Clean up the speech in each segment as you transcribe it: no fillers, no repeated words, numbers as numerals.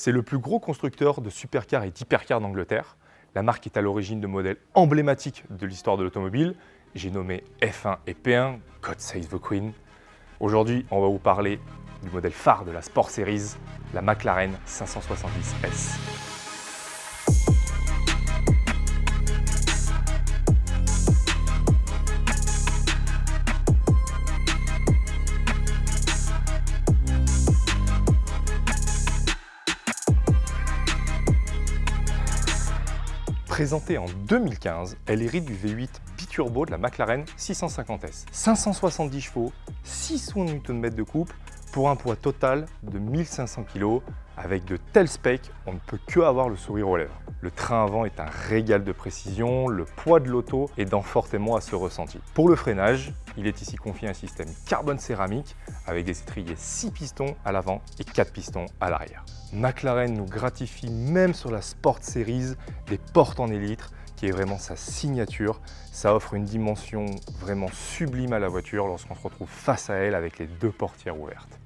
C'est le plus gros constructeur de supercars et d'hypercars d'Angleterre. La marque est à l'origine de modèles emblématiques de l'histoire de l'automobile. J'ai nommé F1 et P1, God Save the Queen. Aujourd'hui, on va vous parler du modèle phare de la Sport Series, la McLaren 570S. Présentée en 2015, elle hérite du V8 biturbo de la McLaren 650S. 570 chevaux, 600 Nm de couple pour un poids total de 1500 kg. Avec de tels specs, on ne peut que avoir le sourire aux lèvres. Le train avant est un régal de précision, le poids de l'auto aidant fortement à ce ressenti. Pour le freinage, il est ici confié un système carbone céramique avec des étriers 6 pistons à l'avant et 4 pistons à l'arrière. McLaren nous gratifie même sur la Sport Series des portes en élytre qui est vraiment sa signature. Ça offre une dimension vraiment sublime à la voiture lorsqu'on se retrouve face à elle avec les deux portières ouvertes.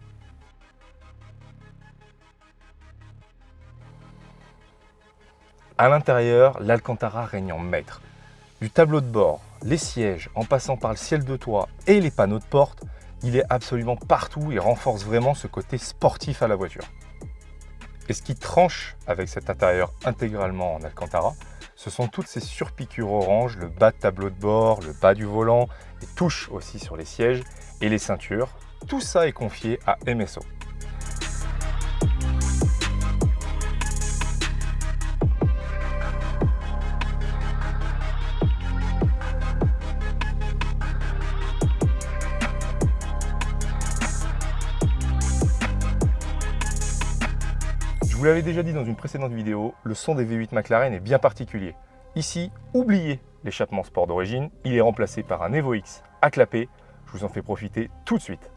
À l'intérieur, l'Alcantara règne en maître. Du tableau de bord, les sièges, en passant par le ciel de toit et les panneaux de porte, il est absolument partout et renforce vraiment ce côté sportif à la voiture. Et ce qui tranche avec cet intérieur intégralement en Alcantara, ce sont toutes ces surpiqûres orange, le bas de tableau de bord, le bas du volant, les touches aussi sur les sièges et les ceintures. Tout ça est confié à MSO. Je vous l'avais déjà dit dans une précédente vidéo, le son des V8 McLaren est bien particulier. Ici, oubliez l'échappement sport d'origine, il est remplacé par un Evo X à clapet. Je vous en fais profiter tout de suite.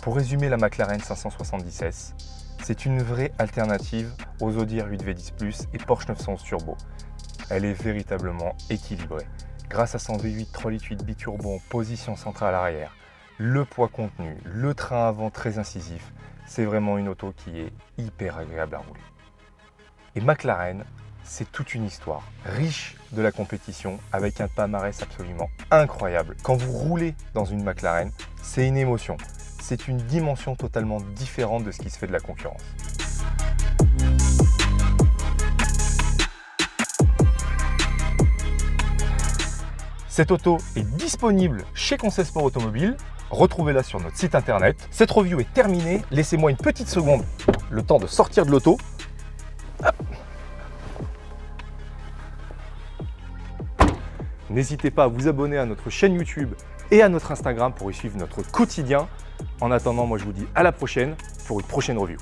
Pour résumer la McLaren 570S, c'est une vraie alternative aux Audi R8 V10 Plus et Porsche 911 Turbo. Elle est véritablement équilibrée. Grâce à son V8 3.8 biturbo en position centrale arrière, le poids contenu, le train avant très incisif, c'est vraiment une auto qui est hyper agréable à rouler. Et McLaren, c'est toute une histoire, riche de la compétition, avec un palmarès absolument incroyable. Quand vous roulez dans une McLaren, c'est une émotion. C'est une dimension totalement différente de ce qui se fait de la concurrence. Cette auto est disponible chez Conseil Sport Automobile. Retrouvez-la sur notre site internet. Cette review est terminée. Laissez-moi une petite seconde, le temps de sortir de l'auto. N'hésitez pas à vous abonner à notre chaîne YouTube et à notre Instagram pour y suivre notre quotidien. En attendant, moi je vous dis à la prochaine pour une prochaine review.